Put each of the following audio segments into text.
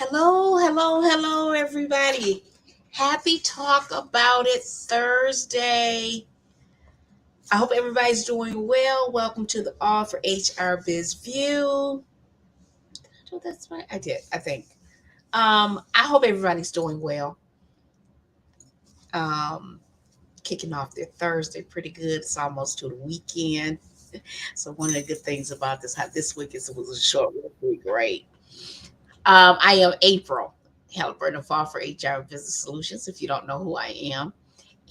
Hello, everybody. Happy Talk About It Thursday. I hope everybody's doing well. Welcome to the All for HR Biz View. Oh, that's right. I did, I think. I hope everybody's doing well. Um, Kicking off their Thursday pretty good. It's almost to the weekend. So one of the good things about this week is it was a short work week, right? I am April Halliburton of All for HR Business Solutions. If you don't know who I am,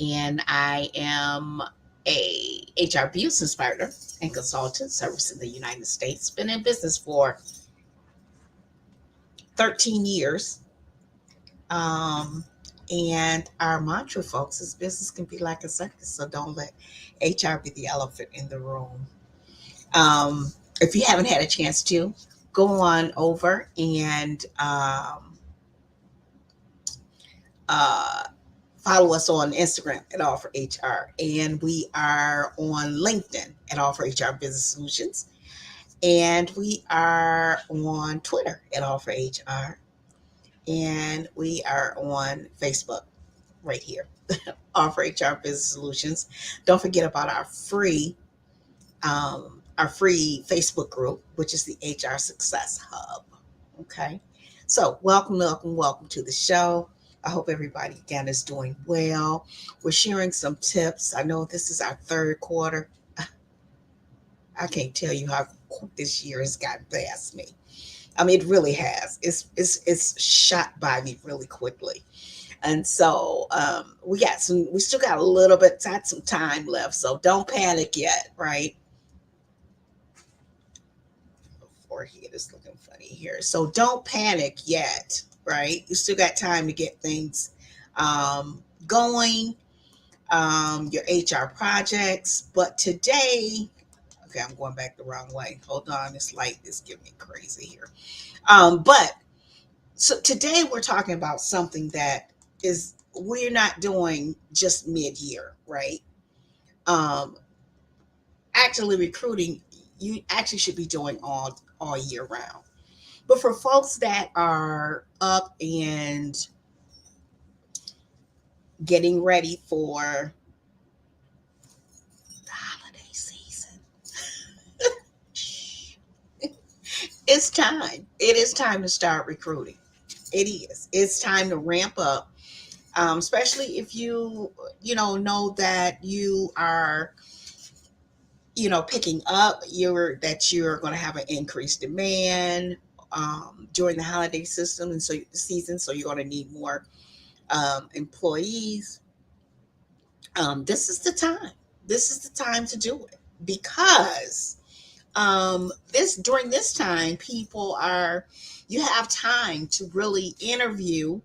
and I am a HR business partner and consultant servicing the United States. Been in business for 13 years. Um, and our mantra, folks, is business can be like a circus, so don't let HR be the elephant in the room. If you haven't had a chance to, go on over and uh, follow us on Instagram at All for HR. And we are on LinkedIn at All for HR Business Solutions. And we are on Twitter at All for HR. And we are on Facebook right here, All for HR Business Solutions. Don't forget about our free Facebook group, which is the HR Success Hub. Okay. So welcome to the show. I hope everybody again is doing well. We're sharing some tips. I know this is our third quarter. I can't tell you how quick this year has gotten past me. I mean, it really has. It's shot by me really quickly, and so we still got a little bit, got some time left. So don't panic yet, right? Forehead is looking funny here. So don't panic yet, right? You still got time to get things going, your HR projects. But today, okay, I'm going back the wrong way. Hold on, this light is getting me crazy here. But so today we're talking about something that is we're not doing just mid-year, right? Um, Actually recruiting, you actually should be doing all year round. But for folks that are up and getting ready for the holiday season, it's time. It is time to start recruiting. It is. It's time to ramp up, especially if you know that you are picking up you're going to have an increased demand during the holiday system and so season. So you're going to need more employees. This is the time. This is the time to do it because this during this time you have time to really interview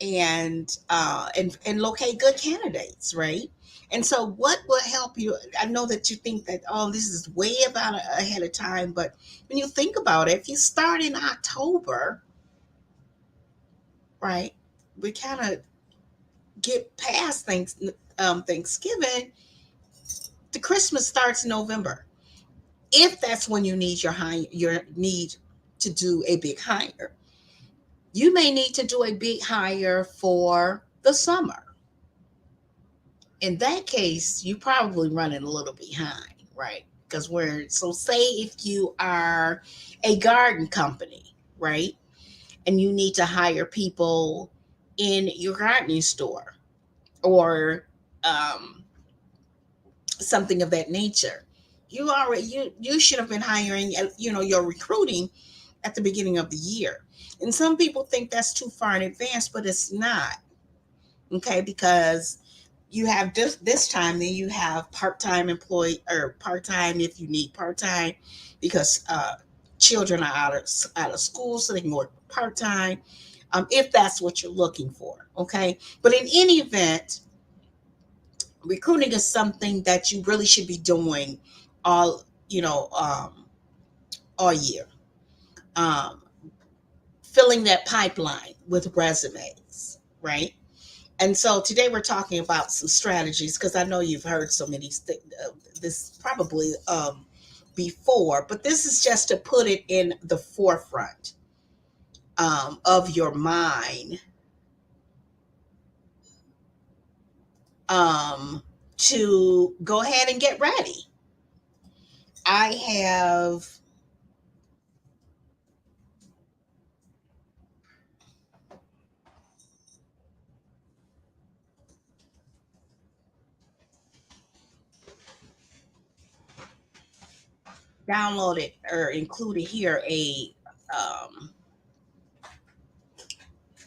and locate good candidates, right? And so what will help you? I know that you think that, oh, this is way about ahead of time, but when you think about it, if you start in October, right, we kind of get past Thanksgiving. The Christmas starts in November. If that's when you need your need to do a big hire, you may need to do a big hire for the summer. In that case, you probably running a little behind, right? Because say if you are a garden company, right? And you need to hire people in your gardening store or um, something of that nature. You should have been hiring, your recruiting at the beginning of the year. And some people think that's too far in advance, but it's not. Okay, because you have this time, then you have part-time employee or part-time if you need part-time because children are out of school, so they can work part-time if that's what you're looking for. Okay, but in any event, recruiting is something that you really should be doing all all year. um, Filling that pipeline with resumes, right? And so today we're talking about some strategies because I know you've heard so many this probably before, but this is just to put it in the forefront. of your mind, um, to go ahead and get ready. I have downloaded or included here um,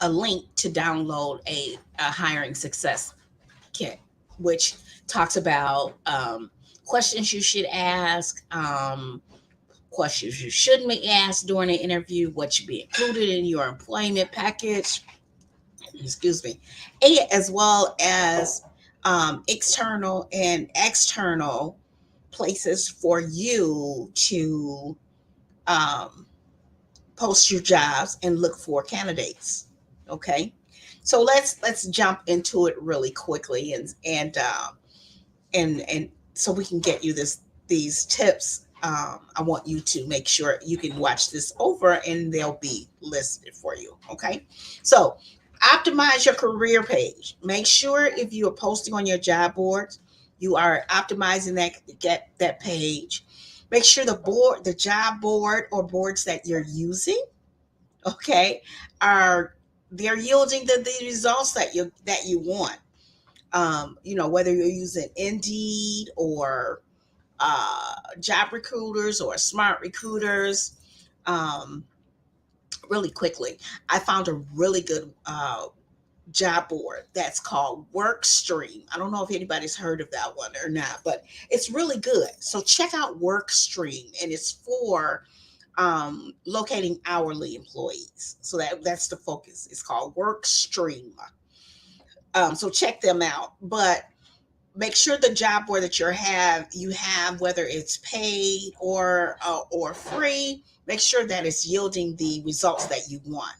a link to download a hiring success kit, which talks about questions you should ask, questions you shouldn't be asked during an interview, what should be included in your employment package, excuse me, as well as external and external places for you to um, post your jobs and look for candidates. Okay, so let's jump into it really quickly, and so we can get you these tips. I want you to make sure you can watch this over and they'll be listed for you. Okay, so optimize your career page. Make sure if you are posting on your job boards, you are optimizing that page. Make sure the job board or boards that you're using, okay, are they're yielding the results that you want. Whether you're using Indeed or job recruiters or smart recruiters. Um, Really quickly, I found a really good job board that's called Workstream. I don't know if anybody's heard of that one or not, but it's really good. So check out Workstream, and it's for locating hourly employees. So that's the focus. It's called Workstream. So check them out. But make sure the job board that you have, whether it's paid or free, make sure that it's yielding the results that you want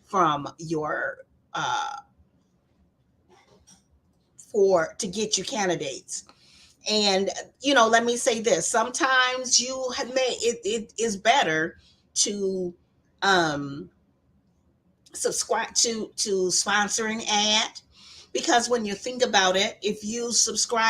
from your for to get you candidates. And let me say this: sometimes you have made it is better to um subscribe to sponsor an ad, because when you think about it, if you sponsor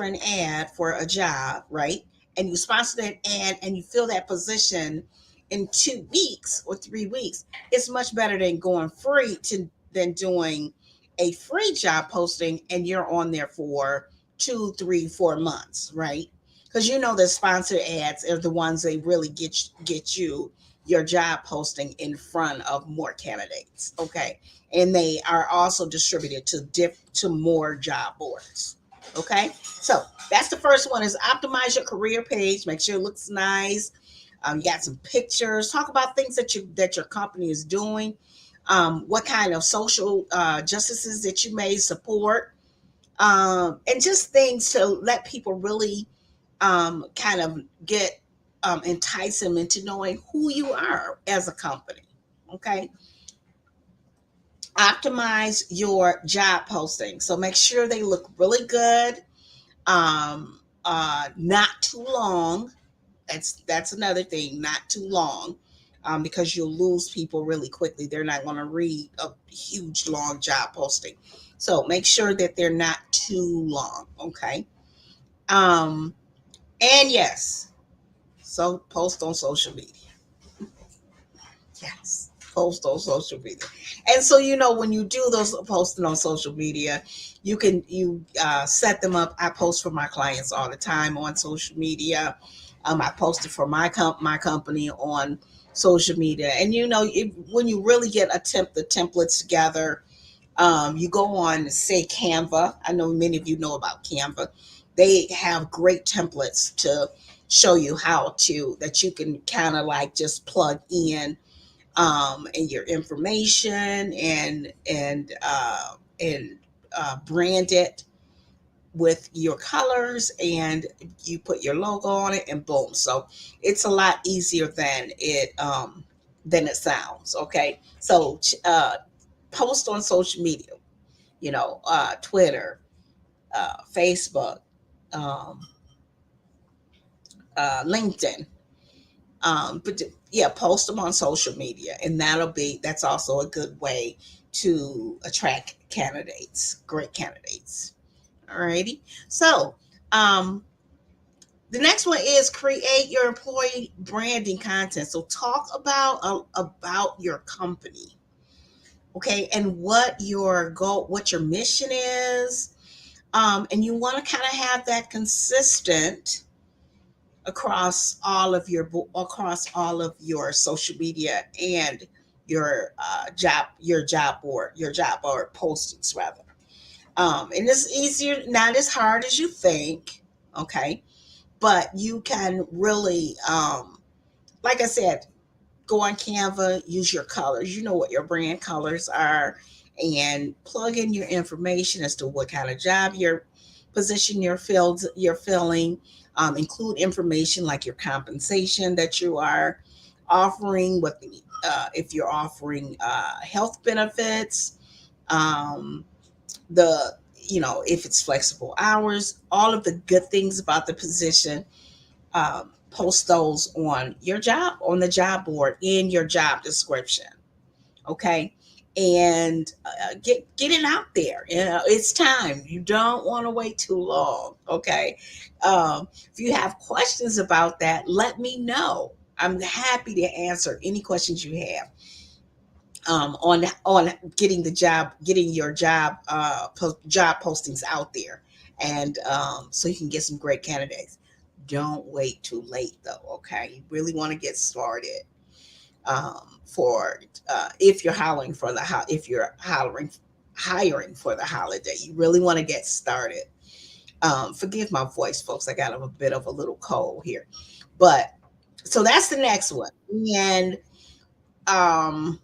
an ad for a job, right, and you sponsor that ad and you fill that position in 2 weeks or 3 weeks, it's much better than going free to than doing a free job posting and you're on there for 2, 3, 4 months, right? Because the sponsored ads are the ones they really get you your job posting in front of more candidates. Okay, and they are also distributed to more job boards. Okay, so that's the first one: is optimize your career page. Make sure it looks nice. You got some pictures. Talk about things that your company is doing. What kind of social justices that you may support, and just things to let people really kind of get entice them into knowing who you are as a company. Okay, optimize your job posting. So make sure they look really good, not too long. That's another thing, not too long, because you'll lose people really quickly. They're not going to read a huge long job posting. So make sure that they're not too long. Okay. Um, and yes, so post on social media. Yes, post on social media. And so when you do those posting on social media, you set them up. I post for my clients all the time on social media. I posted for my company on social media. And when you really get the templates together, you go on, say, Canva. I know many of you know about Canva. They have great templates to show you how to that you can kind of like just plug in, and your information, and brand it with your colors, and you put your logo on it, and boom. So it's a lot easier than it sounds. Okay, so post on social media, Twitter, Facebook, um, LinkedIn, But yeah, post them on social media, and that's also a good way to attract candidates, great candidates. Alrighty. So, um, the next one is create your employee branding content. So talk about your company, okay, and what your goal, what your mission is, and you want to kind of have that consistent across all of your social media and your job board postings rather. And it's easier, not as hard as you think, okay, but you can really, like I said, go on Canva, use your colors. You know what your brand colors are, and plug in your information as to what kind of job you're filling. Include information like your compensation that you are offering, if you're offering health benefits, um, the if it's flexible hours, all of the good things about the position. Post those on the job board in your job description, okay, and get it out there. It's time. You don't want to wait too long, okay. If you have questions about that, let me know. I'm happy to answer any questions you have, on getting your job postings out there, and so you can get some great candidates. Don't wait too late though, okay. You really want to get started, for if you're hiring for if you're hiring for the holiday. You really want to get started. Forgive my voice, folks. I got a bit of a little cold here, but so that's the next one. And um,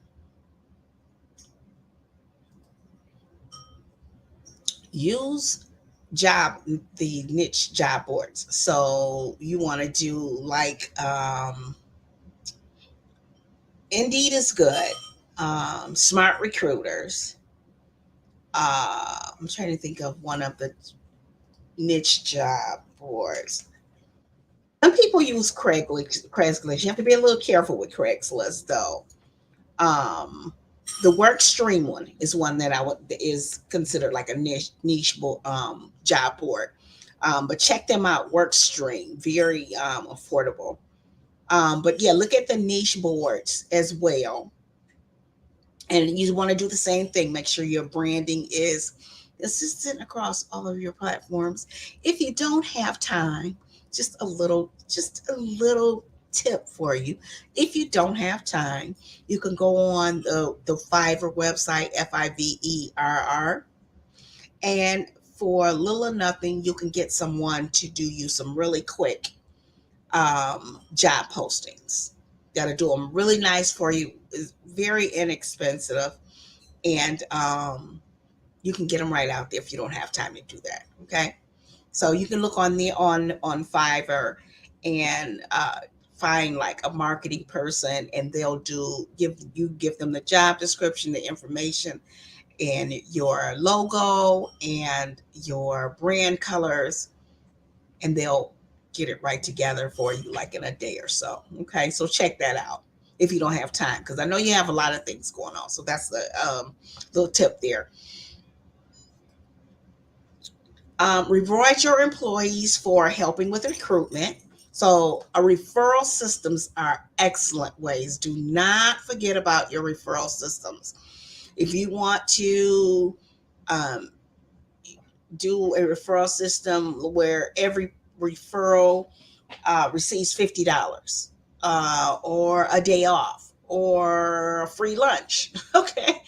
use job the niche job boards. So you want to do like, Indeed is good. Smart Recruiters. I'm trying to think of one of the niche job boards. Some people use Craigslist. You have to be a little careful with Craigslist though. Um, the Workstream one is one that is considered like a niche job board. But check them out. Workstream, very affordable. But yeah, look at the niche boards as well, and you want to do the same thing. Make sure your branding is consistent across all of your platforms. If you don't have time, just a little tip for you. If you don't have time, you can go on the Fiverr website, Fiverr, and for little or nothing, you can get someone to do you some really quick job postings. Got to do them really nice for you. It's very inexpensive, and you can get them right out there if you don't have time to do that. Okay, so you can look on Fiverr, and find like a marketing person, and they'll give them the job description, the information, and your logo and your brand colors, and they'll get it right together for you like in a day or so. Okay, so check that out if you don't have time, because I know you have a lot of things going on. So that's the little tip there. Reward your employees for helping with recruitment. So, referral systems are excellent ways. Do not forget about your referral systems. If you want to um, do a referral system where every referral receives $50, or a day off, or a free lunch. Okay,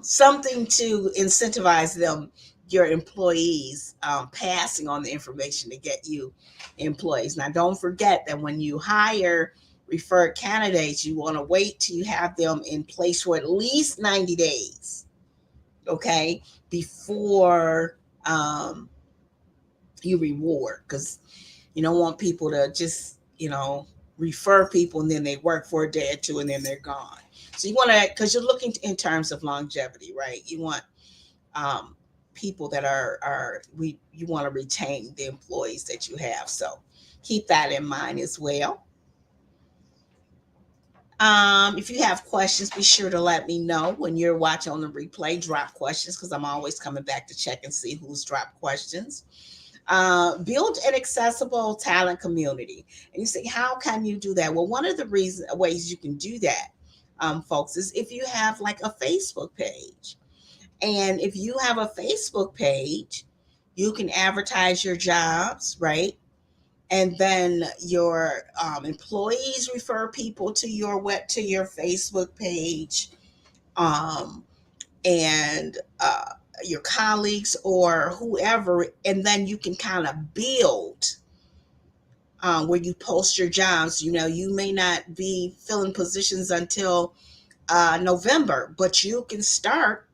something to incentivize them, your employees, passing on the information to get you employees. Now, don't forget that when you hire referred candidates, you want to wait till you have them in place for at least 90 days. Okay, before you reward, because you don't want people to just, refer people and then they work for a day or two and then they're gone. So you want to, because you're looking in terms of longevity, right? You want um, people that you want to retain the employees that you have. So keep that in mind as well. If you have questions, be sure to let me know when you're watching on the replay. Drop questions because I'm always coming back to check and see who's dropped questions. Build an accessible talent community. And you say, how can you do that? Well, one of the ways you can do that, folks, is if you have like a Facebook page. And if you have a Facebook page, you can advertise your jobs, right? And then your employees refer people to your Facebook page, um, and your colleagues or whoever, and then you can kind of build where you post your jobs. You know, you may not be filling positions until November, but you can start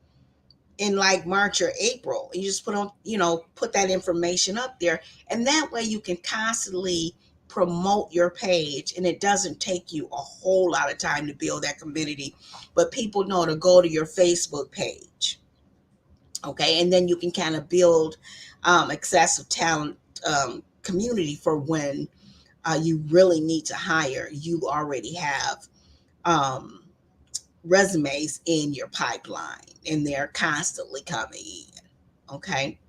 in like March or April. You just put that information up there, and that way you can constantly promote your page, and it doesn't take you a whole lot of time to build that community, but people know to go to your Facebook page. Okay, and then you can kind of build excessive talent community for when you really need to hire. You already have um, resumes in your pipeline, and they're constantly coming in. Okay,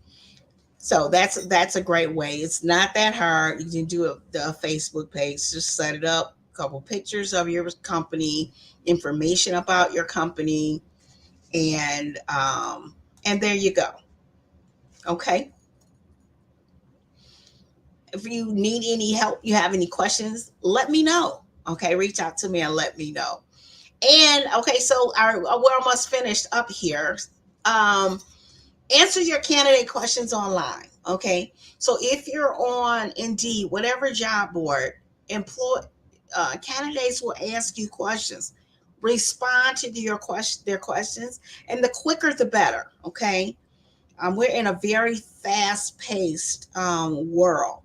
so that's a great way. It's not that hard. You can do a Facebook page. Just set it up, a couple pictures of your company, information about your company, and there you go. Okay. If you need any help, you have any questions, let me know. Okay, reach out to me and let me know. And okay, so we're almost finished up here. Um, Answer your candidate questions online. Okay, so if you're on Indeed, whatever job board, employ candidates will ask you questions. Respond to their questions, and the quicker the better. Okay, we're in a very fast-paced world,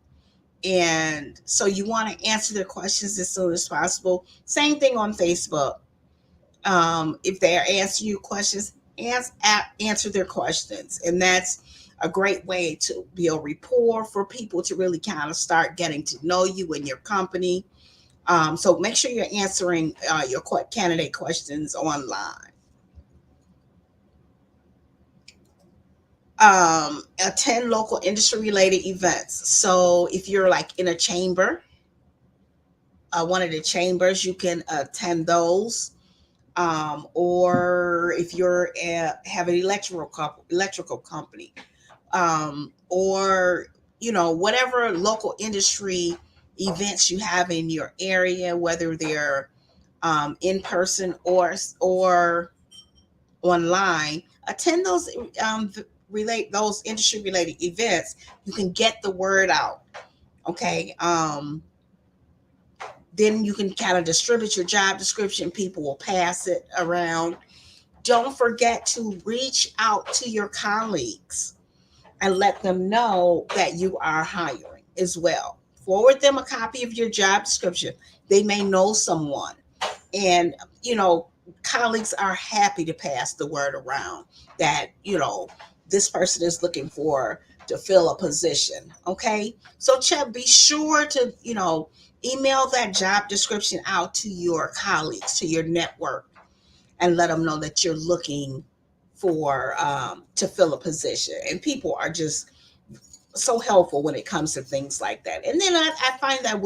and so you want to answer their questions as soon as possible. Same thing on Facebook. If they are asking you questions, answer their questions, and that's a great way to build rapport for people to really kind of start getting to know you and your company. So make sure you're answering your candidate questions online. Attend local industry related events. So if you're like in a chamber, one of the chambers, you can attend those. Or if you're have an electrical company, or whatever local industry events you have in your area, whether they're in person or online, attend those relate those industry related events. You can get the word out. Okay. Then you can kind of distribute your job description. People will pass it around. Don't forget to reach out to your colleagues and let them know that you are hiring as well. Forward them a copy of your job description. They may know someone. And, colleagues are happy to pass the word around that, this person is looking to fill a position. Okay. So, be sure to, email that job description out to your colleagues, to your network, and let them know that you're looking for to fill a position. And people are just so helpful when it comes to things like that. And then I find that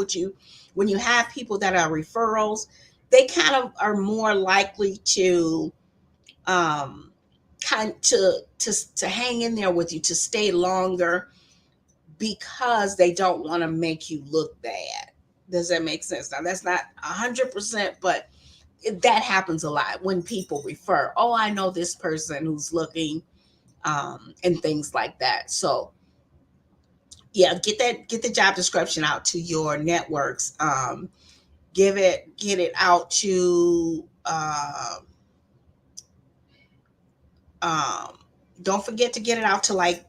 when you have people that are referrals, they kind of are more likely to kind to hang in there with you, to stay longer, because they don't want to make you look bad. Does that make sense? Now that's not 100%, but that happens a lot when people refer. Oh, I know this person who's looking, and things like that. So yeah, get the job description out to your networks. Get it out to um, don't forget to get it out to like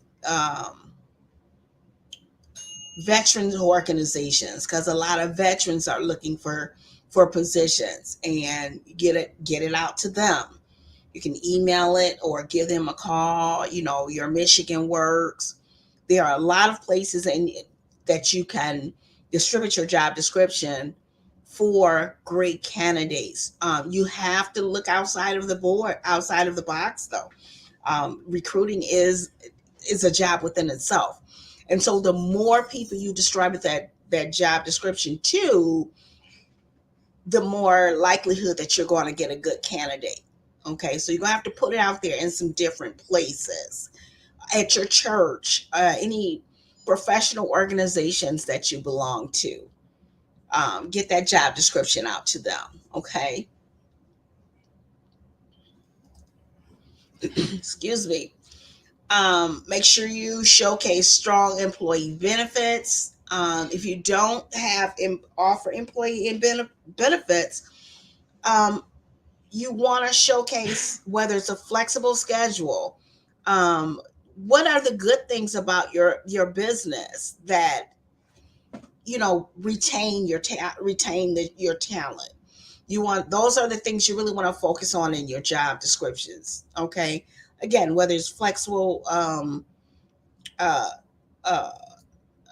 veterans organizations, because a lot of veterans are looking for positions, and get it out to them. You can email it or give them a call. Your Michigan Works. There are a lot of places that you can distribute your job description for great candidates. You have to look outside of the board, outside of the box, though. Recruiting is a job within itself, and so the more people you distribute that job description to, the more likelihood that you're going to get a good candidate. Okay, so you're going to have to put it out there in some different places, at your church, any professional organizations that you belong to. Get that job description out to them. Okay, excuse me. Make sure you showcase strong employee benefits. If you don't have offer employee benefits, um, you want to showcase whether it's a flexible schedule. Um, what are the good things about your business that retain your talent? You want Those are the things you really want to focus on in your job descriptions. Okay, again, whether it's uh,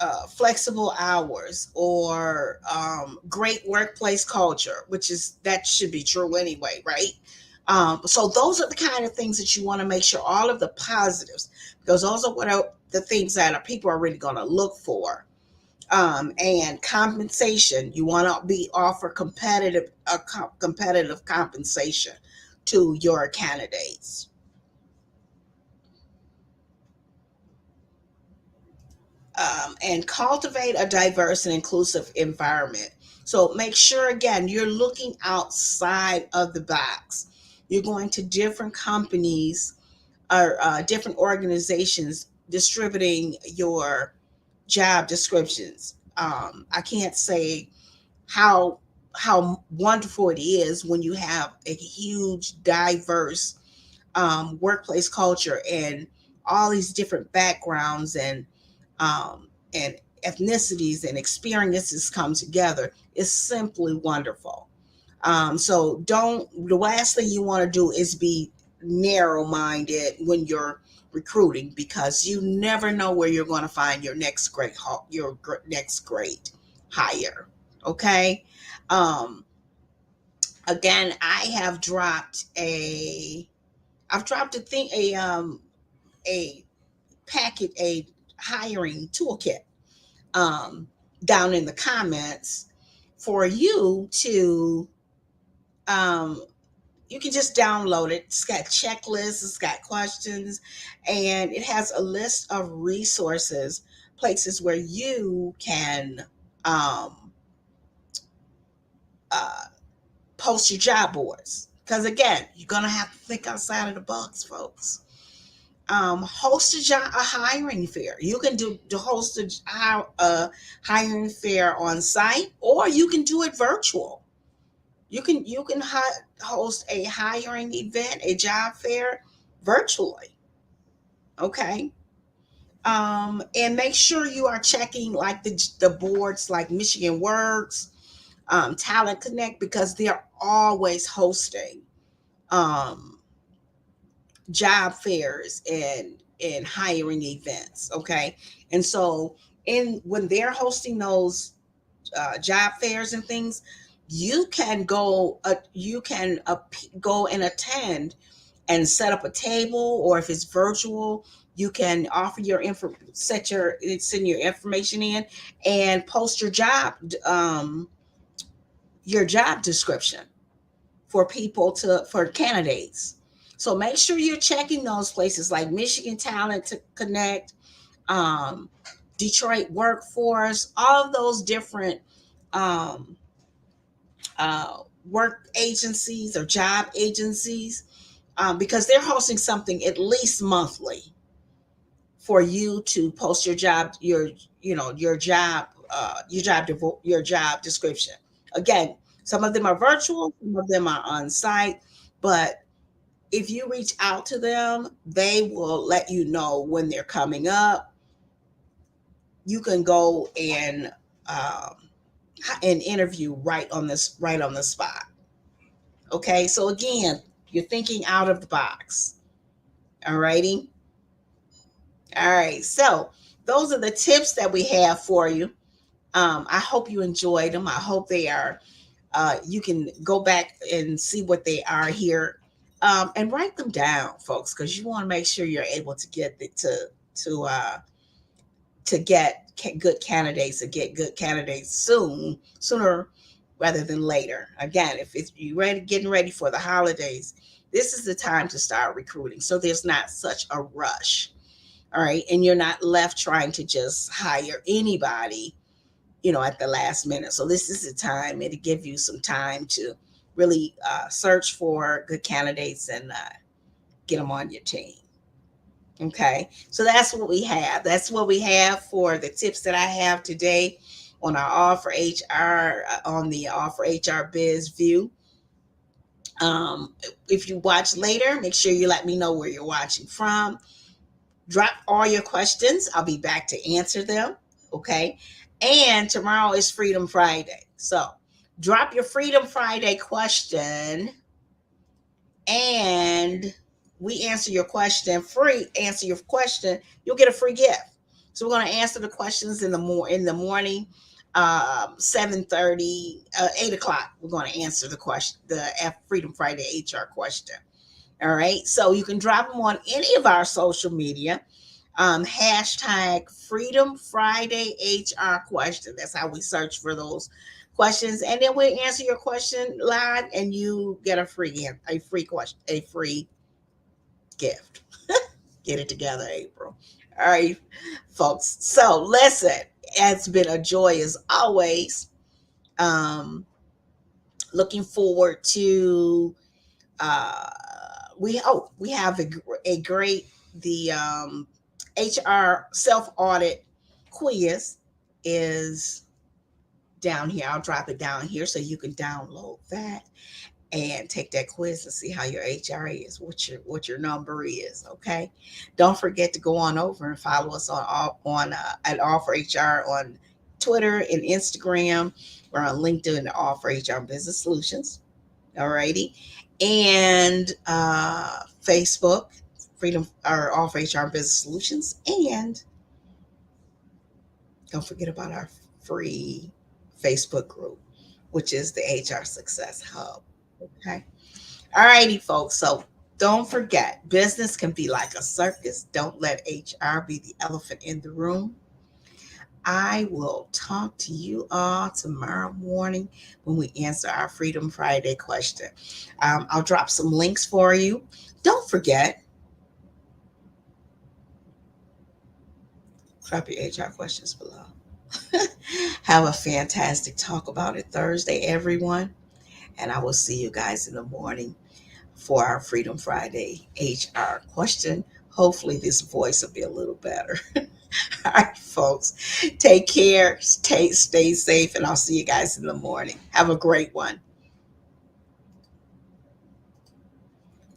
uh, flexible hours, or great workplace culture, which is that should be true anyway, right? So those are the kind of things that you want to make sure, all of the positives, because those are the things that people are really going to look for. And compensation, you want to be offer competitive compensation to your candidates. And cultivate a diverse and inclusive environment. So make sure, again, you're looking outside of the box. You're going to different companies or different organizations distributing your job descriptions. I can't say how wonderful it is when you have a huge, diverse workplace culture, and all these different backgrounds and ethnicities and experiences come together. Is simply wonderful. So don't the last thing you want to do is be narrow minded when you're recruiting, because you never know where you're going to find your next great hire. Okay. Um, Again, I've dropped a packet a hiring toolkit um, down in the comments for you to um, you can just download it. It's got checklists, it's got questions, and it has a list of resources, places where you can um, uh, post your job boards. Because again, you're gonna have to think outside of the box, folks. Host a hiring fair. You can host a hiring fair on site, or you can do it virtual. You can host a hiring event, a job fair, virtually. Okay. And make sure you are checking like the boards like Michigan Works, Talent Connect, because they're always hosting um, job fairs and hiring events. Okay. And so in when they're hosting those job fairs and things, you can go and attend and set up a table, or if it's virtual, you can offer your info send your information in and post your job description for candidates. So make sure you're checking those places like Michigan Talent to Connect, um, Detroit Workforce, all of those different um, work agencies or job agencies, because they're hosting something at least monthly for you to post your job description. Again, some of them are virtual, some of them are on site, but if you reach out to them, they will let you know when they're coming up. You can go um, and interview right on the spot. Okay, so again, you're thinking out of the box. All righty. All right. So those are the tips that we have for you. I hope you enjoyed them. I hope they are. You can go back and see what they are here, and write them down, folks, because you want to make sure you're able to get the, to to get good candidates and get good candidates sooner rather than later. Again, if it's you ready, getting ready for the holidays, this is the time to start recruiting. So there's not such a rush. All right. And you're not left trying to just hire anybody, at the last minute. So this is the time. It'll give you some time to really search for good candidates and get them on your team. Okay, so that's what we have. That's what we have for the tips that I have today on our All for HR, on the All for HR Biz View. Um, if you watch later, make sure you let me know where you're watching from. Drop all your questions. I'll be back to answer them. Okay, and tomorrow is Freedom Friday. So drop your Freedom Friday question and we answer your question, you'll get a free gift. So we're going to answer the questions in the morning, 7:30, 8 o'clock. We're going to answer the question, the Freedom Friday HR question. All right. So you can drop them on any of our social media. Hashtag Freedom Friday HR question. That's how we search for those questions, and then we'll answer your question live, and you get a free question, a free gift. Get it together, April. All right, folks. So listen, it's been a joy as always. Looking forward to uh, we have a great the HR self audit quiz is down here. I'll drop it down here so you can download that and take that quiz and see how your HR is, what your number is. Okay, don't forget to go on over and follow us on at All for HR on Twitter and Instagram. We're on LinkedIn and All for HR Business Solutions. Alrighty, and Facebook, Freedom or All for HR Business Solutions, and don't forget about our free Facebook group, which is the HR Success Hub. Okay. All righty, folks. So don't forget, business can be like a circus. Don't let HR be the elephant in the room. I will talk to you all tomorrow morning when we answer our Freedom Friday question. I'll drop some links for you. Don't forget, drop your HR questions below. Have a fantastic Talk About It Thursday, everyone. And I will see you guys in the morning for our Freedom Friday HR question. Hopefully, this voice will be a little better. All right, folks. Take care. Stay safe. And I'll see you guys in the morning. Have a great one.